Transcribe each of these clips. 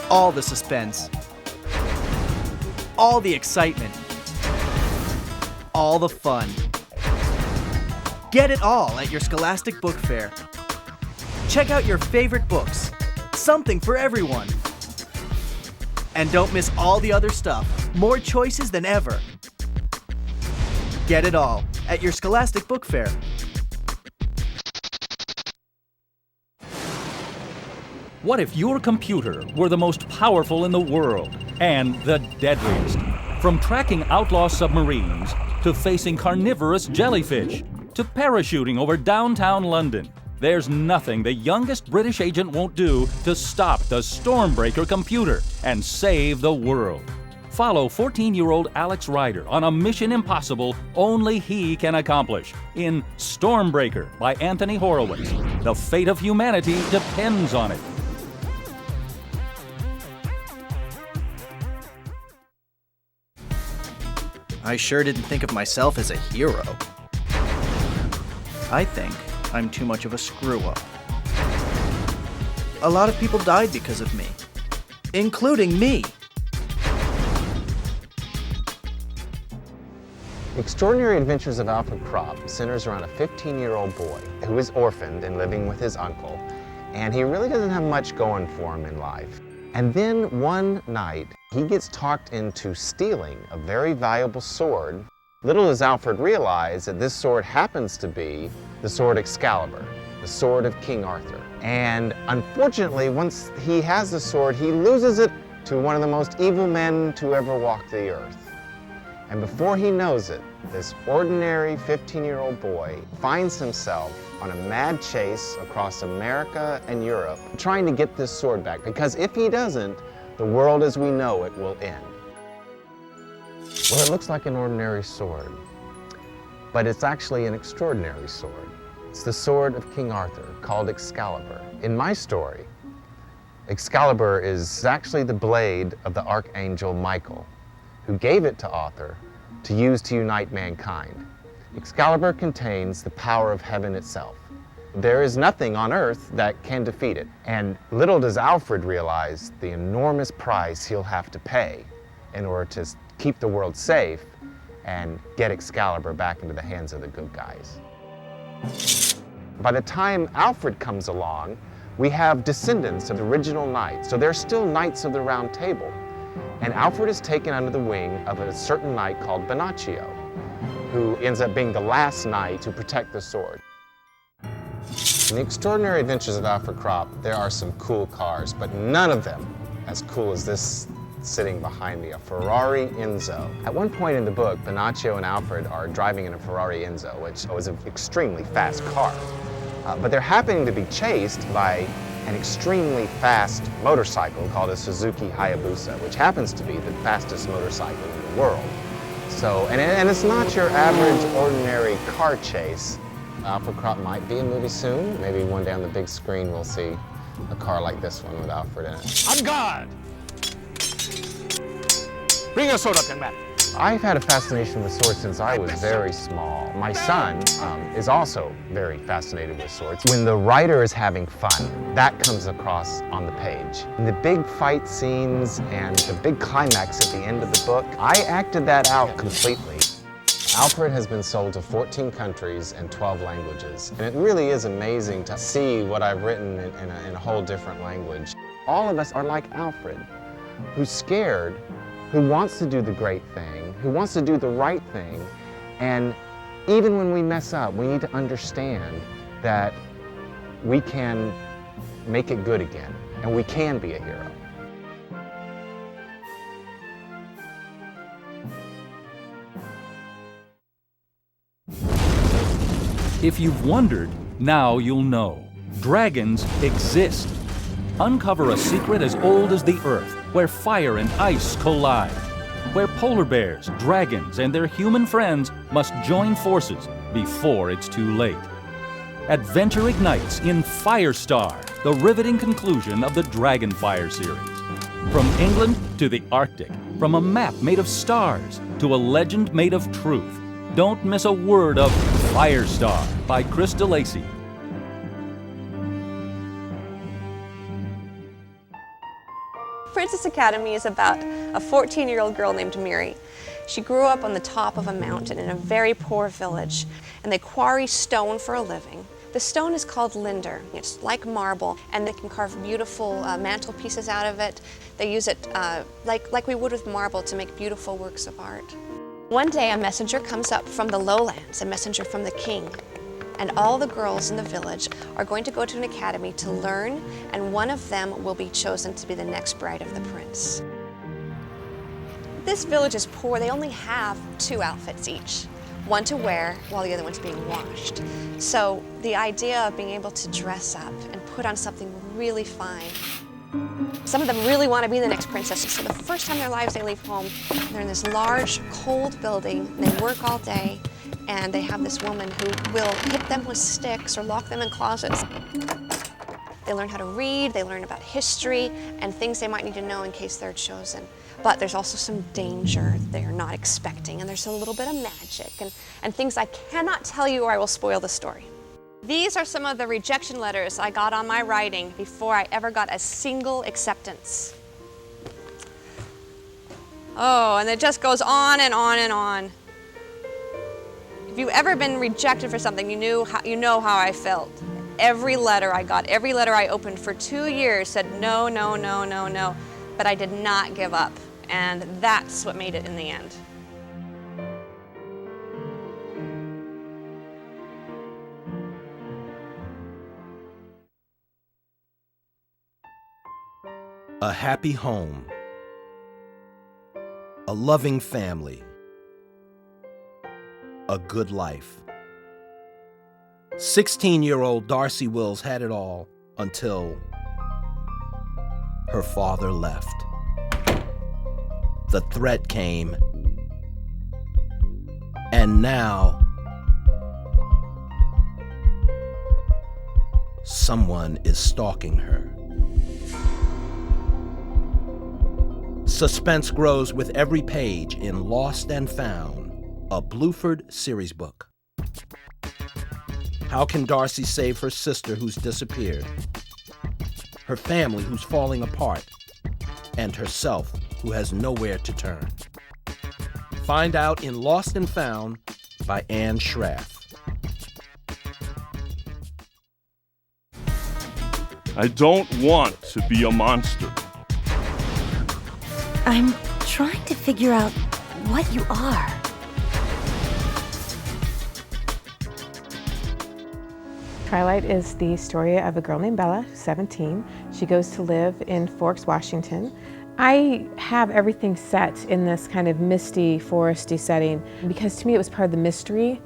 All the suspense, all the excitement, all the fun. Get it all at your Scholastic Book Fair. Check out your favorite books, something for everyone. And don't miss all the other stuff, more choices than ever. Get it all at your Scholastic Book Fair. What if your computer were the most powerful in the world and the deadliest? From tracking outlaw submarines, to facing carnivorous jellyfish, to parachuting over downtown London, there's nothing the youngest British agent won't do to stop the Stormbreaker computer and save the world. Follow 14-year-old Alex Ryder on a mission impossible only he can accomplish in Stormbreaker by Anthony Horowitz. The fate of humanity depends on it. I sure didn't think of myself as a hero. I think I'm too much of a screw-up. A lot of people died because of me, including me. Extraordinary Adventures of Alfred Kropp centers around a 15-year-old boy who is orphaned and living with his uncle, and he really doesn't have much going for him in life. And then one night, he gets talked into stealing a very valuable sword. Little does Alfred realize that this sword happens to be the sword Excalibur, the sword of King Arthur. And unfortunately, once he has the sword, he loses it to one of the most evil men to ever walk the earth. And before he knows it, this ordinary 15-year-old boy finds himself on a mad chase across America and Europe, trying to get this sword back, because if he doesn't, the world as we know it will end. Well, it looks like an ordinary sword, but it's actually an extraordinary sword. It's the sword of King Arthur, called Excalibur. In my story, Excalibur is actually the blade of the Archangel Michael, who gave it to Arthur to use to unite mankind. Excalibur contains the power of heaven itself. There is nothing on earth that can defeat it. And little does Alfred realize the enormous price he'll have to pay in order to keep the world safe and get Excalibur back into the hands of the good guys. By the time Alfred comes along, we have descendants of the original knights. So they're still knights of the Round Table. And Alfred is taken under the wing of a certain knight called Bernaccio, who ends up being the last knight to protect the sword. In the Extraordinary Adventures of Alfred Kropp, there are some cool cars, but none of them as cool as this sitting behind me, a Ferrari Enzo. At one point in the book, Bernaccio and Alfred are driving in a Ferrari Enzo, which was an extremely fast car. But they're happening to be chased by an extremely fast motorcycle called a Suzuki Hayabusa, which happens to be the fastest motorcycle in the world. So, and it's not your average, ordinary car chase. Alfred Kropp might be a movie soon. Maybe one day on the big screen we'll see a car like this one with Alfred in it. On guard! Bring your sword up, young man. I've had a fascination with swords since I was very small. My son is also very fascinated with swords. When the writer is having fun, that comes across on the page. In the big fight scenes and the big climax at the end of the book, I acted that out completely. Alfred has been sold to 14 countries and 12 languages. And it really is amazing to see what I've written in a whole different language. All of us are like Alfred, who's scared, who wants to do the great thing, who wants to do the right thing. And even when we mess up, we need to understand that we can make it good again, and we can be a hero. If you've wondered, now you'll know. Dragons exist. Uncover a secret as old as the Earth, where fire and ice collide, where polar bears, dragons, and their human friends must join forces before it's too late. Adventure ignites in Firestar, the riveting conclusion of the Dragonfire series. From England to the Arctic, from a map made of stars to a legend made of truth. Don't miss a word of Firestar by Chris DeLacy. Princess Academy is about a 14-year-old girl named Miri. She grew up on the top of a mountain in a very poor village, and they quarry stone for a living. The stone is called linder. It's like marble, and they can carve beautiful mantelpieces out of it. They use it like we would with marble to make beautiful works of art. One day a messenger comes up from the lowlands, a messenger from the king. And all the girls in the village are going to go to an academy to learn, and one of them will be chosen to be the next bride of the prince. This village is poor. They only have 2 outfits each, one to wear while the other one's being washed. So the idea of being able to dress up and put on something really fine. Some of them really want to be the next princess. So the first time in their lives they leave home, they're in this large, cold building. They work all day, and they have this woman who will hit them with sticks or lock them in closets. They learn how to read, they learn about history, and things they might need to know in case they're chosen. But there's also some danger they're not expecting, and there's a little bit of magic and things I cannot tell you or I will spoil the story. These are some of the rejection letters I got on my writing before I ever got a single acceptance. Oh, and it just goes on and on and on. If you've ever been rejected for something, you know how I felt. Every letter I got, every letter I opened for 2 years said no, no, no, no, no. But I did not give up, and that's what made it in the end. A happy home, a loving family, a good life. 16-year-old Darcy Wills had it all until her father left. The threat came, and now someone is stalking her. Suspense grows with every page in Lost and Found, a Bluford series book. How can Darcy save her sister who's disappeared, her family who's falling apart, and herself who has nowhere to turn? Find out in Lost and Found by Anne Schraff. I don't want to be a monster. I'm trying to figure out what you are. Twilight is the story of a girl named Bella, 17. She goes to live in Forks, Washington. I have everything set in this kind of misty, foresty setting because to me it was part of the mystery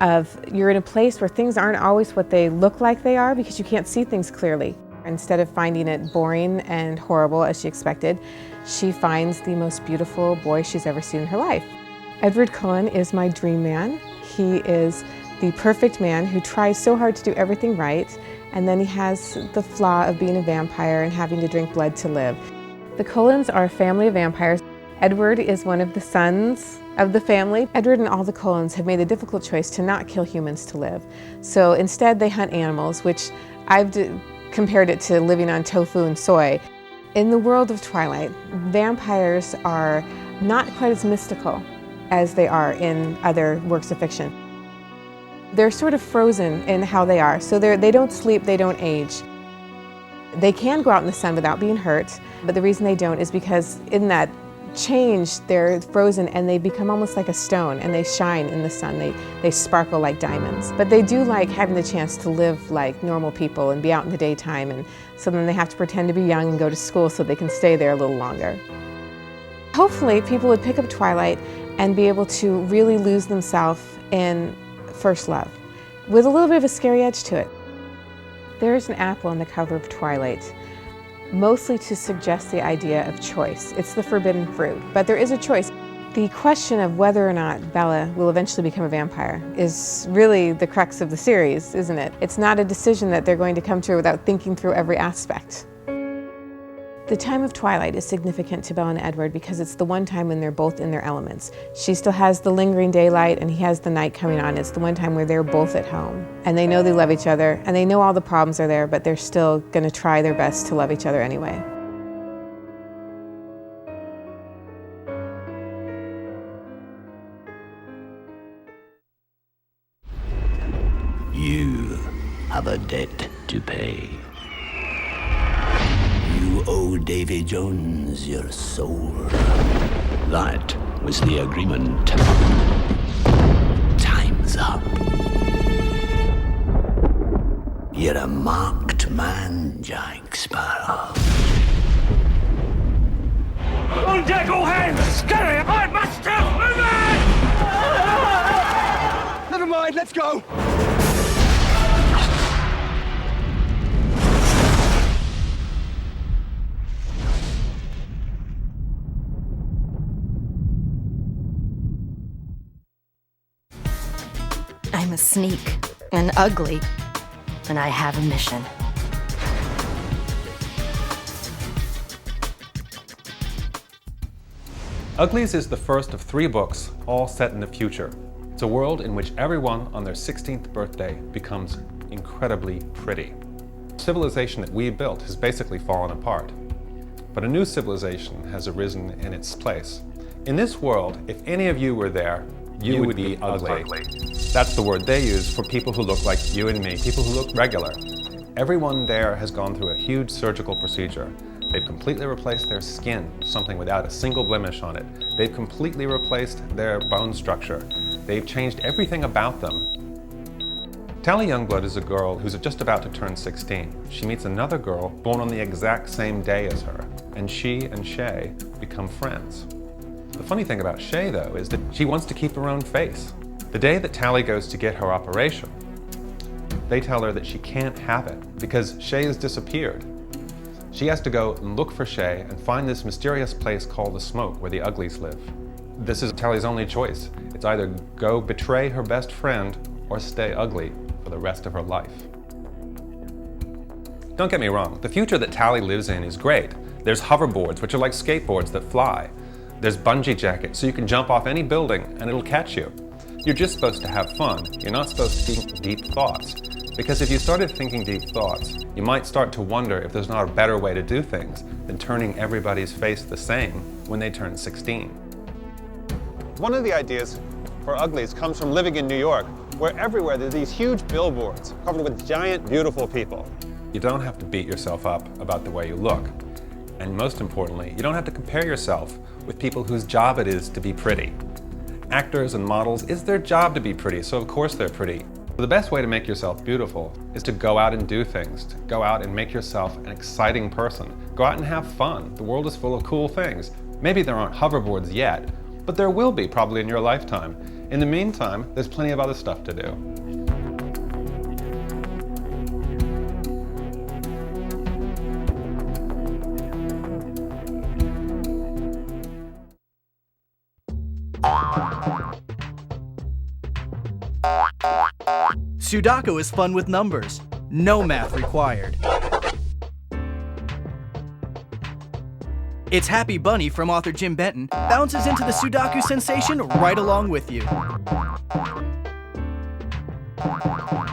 of you're in a place where things aren't always what they look like they are because you can't see things clearly. Instead of finding it boring and horrible as she expected, she finds the most beautiful boy she's ever seen in her life. Edward Cullen is my dream man. He is the perfect man who tries so hard to do everything right, and then he has the flaw of being a vampire and having to drink blood to live. The Cullens are a family of vampires. Edward is one of the sons of the family. Edward and all the Cullens have made the difficult choice to not kill humans to live. So instead they hunt animals, which I've compared it to living on tofu and soy. In the world of Twilight, vampires are not quite as mystical as they are in other works of fiction. They're sort of frozen in how they are. So they don't sleep, they don't age. They can go out in the sun without being hurt, but the reason they don't is because in that change, they're frozen and they become almost like a stone and they shine in the sun. They sparkle like diamonds. But they do like having the chance to live like normal people and be out in the daytime, and so then they have to pretend to be young and go to school so they can stay there a little longer. Hopefully people would pick up Twilight and be able to really lose themselves in first love, with a little bit of a scary edge to it. There is an apple on the cover of Twilight, mostly to suggest the idea of choice. It's the forbidden fruit, but there is a choice. The question of whether or not Bella will eventually become a vampire is really the crux of the series, isn't it? It's not a decision that they're going to come to without thinking through every aspect. The time of Twilight is significant to Bella and Edward because it's the one time when they're both in their elements. She still has the lingering daylight and he has the night coming on. It's the one time where they're both at home. And they know they love each other and they know all the problems are there, but they're still going to try their best to love each other anyway. have a debt to pay. You owe Davy Jones your soul. That was the agreement. Time's up. You're a marked man, Jack Sparrow. On deck, all hands! Scurry! I must have moving! Never mind, let's go! I'm a sneak and ugly, and I have a mission. Uglies is the first of 3 books, all set in the future. It's a world in which everyone on their 16th birthday becomes incredibly pretty. The civilization that we built has basically fallen apart, but a new civilization has arisen in its place. In this world, if any of you were there, you would be ugly. That's the word they use for people who look like you and me, people who look regular. Everyone there has gone through a huge surgical procedure. They've completely replaced their skin, something without a single blemish on it. They've completely replaced their bone structure. They've changed everything about them. Tally Youngblood is a girl who's just about to turn 16. She meets another girl born on the exact same day as her, and she and Shay become friends. The funny thing about Shay, though, is that she wants to keep her own face. The day that Tally goes to get her operation, they tell her that she can't have it because Shay has disappeared. She has to go and look for Shay and find this mysterious place called the Smoke where the Uglies live. This is Tally's only choice. It's either go betray her best friend or stay ugly for the rest of her life. Don't get me wrong, the future that Tally lives in is great. There's hoverboards, which are like skateboards that fly. There's bungee jackets, so you can jump off any building and it'll catch you. You're just supposed to have fun. You're not supposed to think deep thoughts. Because if you started thinking deep thoughts, you might start to wonder if there's not a better way to do things than turning everybody's face the same when they turn 16. One of the ideas for Uglies comes from living in New York, where everywhere there are these huge billboards covered with giant, beautiful people. You don't have to beat yourself up about the way you look. And most importantly, you don't have to compare yourself with people whose job it is to be pretty. Actors and models, it's their job to be pretty, so of course they're pretty. The best way to make yourself beautiful is to go out and do things, to go out and make yourself an exciting person. Go out and have fun. The world is full of cool things. Maybe there aren't hoverboards yet, but there will be probably in your lifetime. In the meantime, there's plenty of other stuff to do. Sudoku is fun with numbers. No math required. It's Happy Bunny from author Jim Benton bounces into the Sudoku sensation right along with you.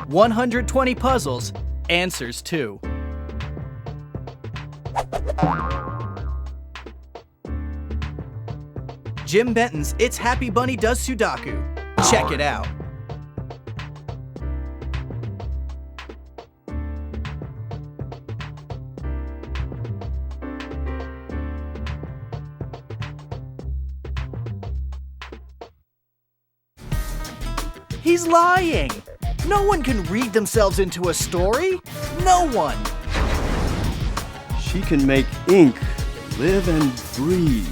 120 puzzles, answers too. Jim Benton's It's Happy Bunny Does Sudoku. Check it out. He's lying! No one can read themselves into a story! No one! She can make ink live and breathe.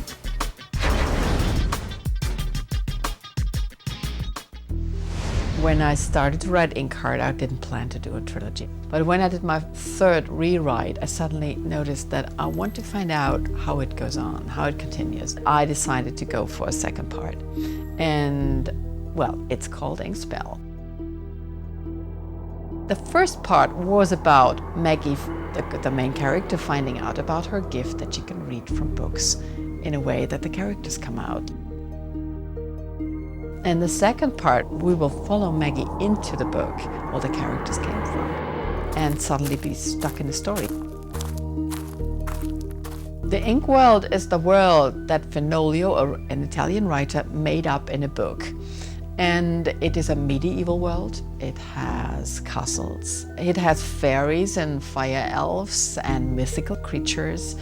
When I started to write Inkheart, I didn't plan to do a trilogy. But when I did my 3rd rewrite, I suddenly noticed that I want to find out how it goes on, how it continues. I decided to go for a 2nd part. And well, it's called Inkspell. The first part was about Maggie, the main character, finding out about her gift that she can read from books in a way that the characters come out. And the 2nd part, we will follow Maggie into the book where the characters came from and suddenly be stuck in the story. The Ink world is the world that Fenoglio, an Italian writer, made up in a book. And it is a medieval world. It has castles. It has fairies and fire elves and mythical creatures.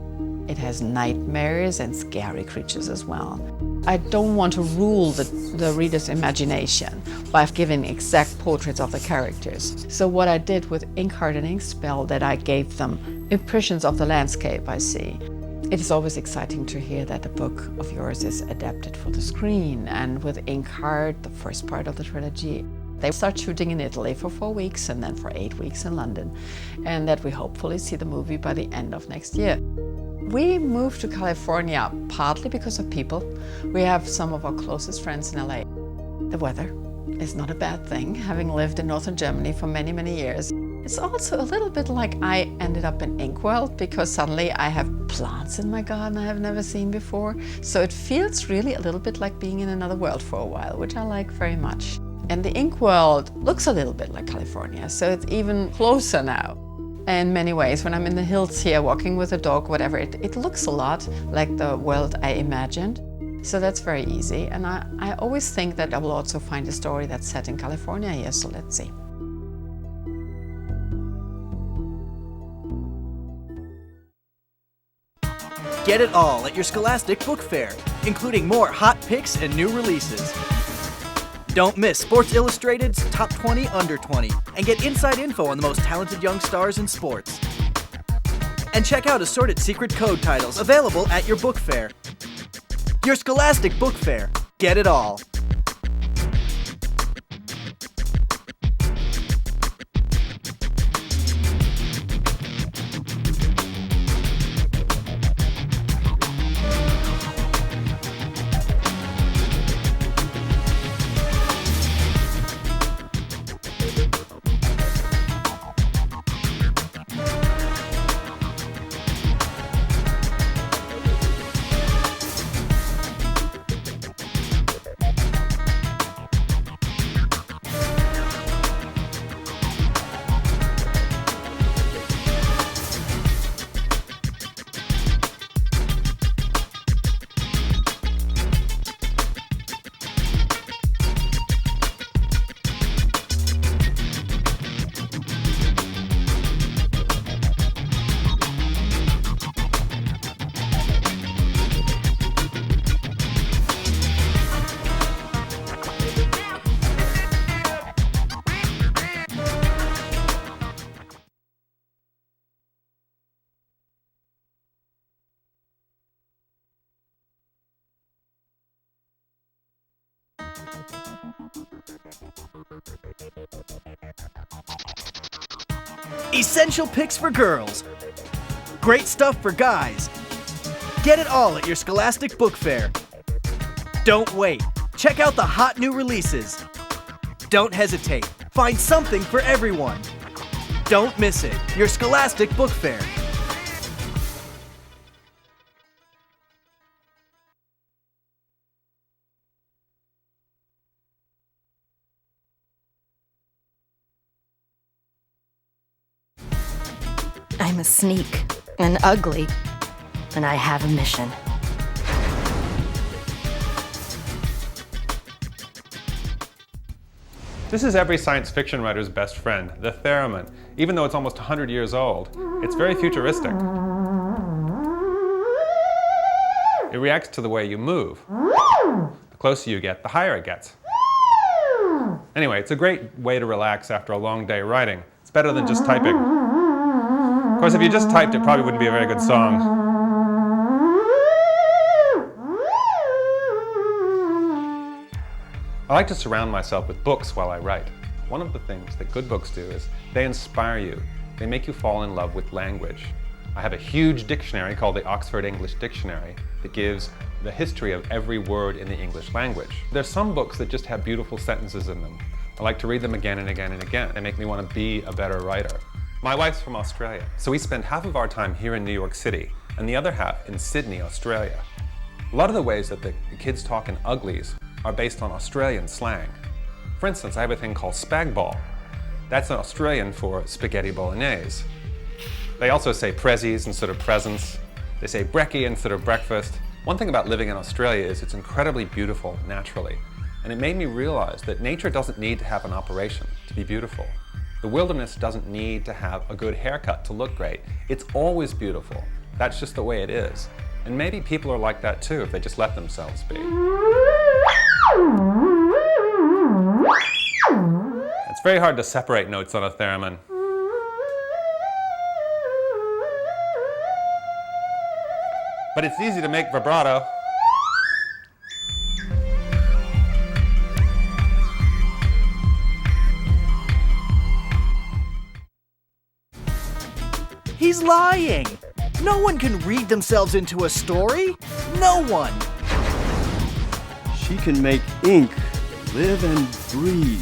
It has nightmares and scary creatures as well. I don't want to rule the reader's imagination by giving exact portraits of the characters. So what I did with Inkheart and Inkspell, that I gave them impressions of the landscape I see. It is always exciting to hear that a book of yours is adapted for the screen. And with Inkheart, the first part of the trilogy, they start shooting in Italy for 4 weeks and then for 8 weeks in London. And that we hopefully see the movie by the end of next year. We moved to California partly because of people. We have some of our closest friends in LA. The weather is not a bad thing, having lived in northern Germany for many, many years. It's also a little bit like I ended up in Inkwell because suddenly I have plants in my garden I have never seen before. So it feels really a little bit like being in another world for a while, which I like very much. And the Ink world looks a little bit like California, so it's even closer now. In many ways, when I'm in the hills here, walking with a dog, whatever, it looks a lot like the world I imagined. So that's very easy. And I always think that I will also find a story that's set in California here, so let's see. Get it all at your Scholastic Book Fair, including more hot picks and new releases. Don't miss Sports Illustrated's Top 20 Under 20 and get inside info on the most talented young stars in sports. And check out assorted secret code titles available at your book fair. Your Scholastic Book Fair. Get it all. Essential picks for girls. Great stuff for guys. Get it all at your Scholastic Book Fair. Don't wait. Check out the hot new releases. Don't hesitate. Find something for everyone. Don't miss it. Your Scholastic Book Fair. I'm a sneak and ugly, and I have a mission. This is every science fiction writer's best friend, the theremin. Even though it's almost 100 years old, it's very futuristic. It reacts to the way you move. The closer you get, the higher it gets. Anyway, it's a great way to relax after a long day writing. It's better than just typing. Of course, if you just typed, it probably wouldn't be a very good song. I like to surround myself with books while I write. One of the things that good books do is they inspire you. They make you fall in love with language. I have a huge dictionary called the Oxford English Dictionary that gives the history of every word in the English language. There's some books that just have beautiful sentences in them. I like to read them again and again and again. They make me want to be a better writer. My wife's from Australia, so we spend half of our time here in New York City and the other half in Sydney, Australia. A lot of the ways that the kids talk in uglies are based on Australian slang. For instance, I have a thing called spag ball. That's an Australian for spaghetti bolognese. They also say prezzies instead of presents. They say brekkie instead of breakfast. One thing about living in Australia is it's incredibly beautiful naturally. And it made me realize that nature doesn't need to have an operation to be beautiful. The wilderness doesn't need to have a good haircut to look great. It's always beautiful. That's just the way it is. And maybe people are like that too if they just let themselves be. It's very hard to separate notes on a theremin. But it's easy to make vibrato. He's lying! No one can read themselves into a story! No one! She can make ink live and breathe.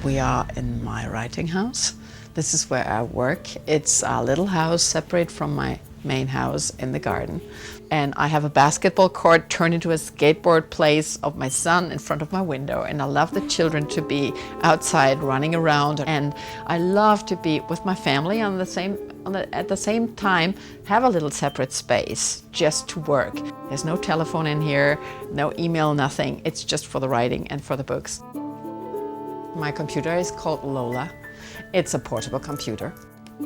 We are in my writing house. This is where I work. It's a little house separate from my main house in the garden. And I have a basketball court turned into a skateboard place of my son in front of my window. And I love the children to be outside running around. And I love to be with my family at the same time, have a little separate space just to work. There's no telephone in here, no email, nothing. It's just for the writing and for the books. My computer is called Lola. It's a portable computer.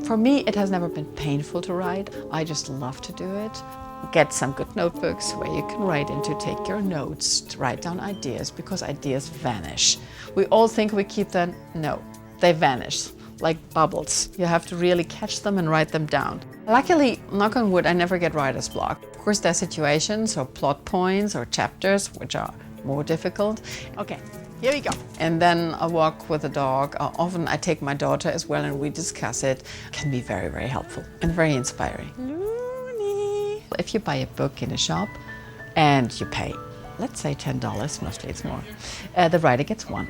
For me, it has never been painful to write. I just love to do it. Get some good notebooks where you can write into, take your notes, write down ideas, because ideas vanish. We all think we keep them. No, they vanish like bubbles. You have to really catch them and write them down. Luckily, knock on wood, I never get writer's block. Of course, there are situations or plot points or chapters which are more difficult. Okay. Here we go. And then a walk with a dog. Often I take my daughter as well and we discuss it. It can be very, very helpful and very inspiring. Looney. If you buy a book in a shop and you pay, let's say $10, mostly it's more, the writer gets one.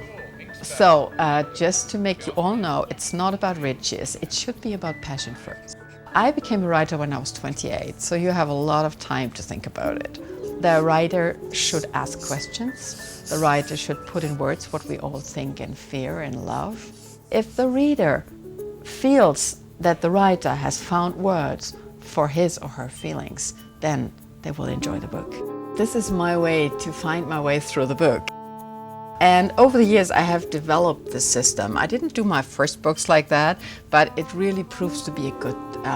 So just to make you all know, it's not about riches. It should be about passion first. I became a writer when I was 28, so you have a lot of time to think about it. The writer should ask questions. The writer should put in words what we all think and fear and love. If the reader feels that the writer has found words for his or her feelings, then they will enjoy the book. This is my way to find my way through the book. And over the years, I have developed this system. I didn't do my first books like that, but it really proves to be a good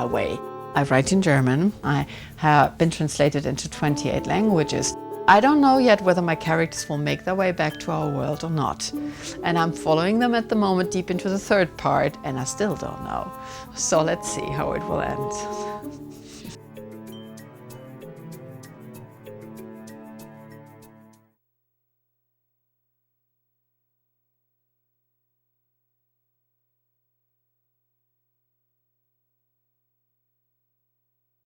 way. I write in German. I have been translated into 28 languages. I don't know yet whether my characters will make their way back to our world or not. And I'm following them at the moment deep into the third part, and I still don't know. So let's see how it will end.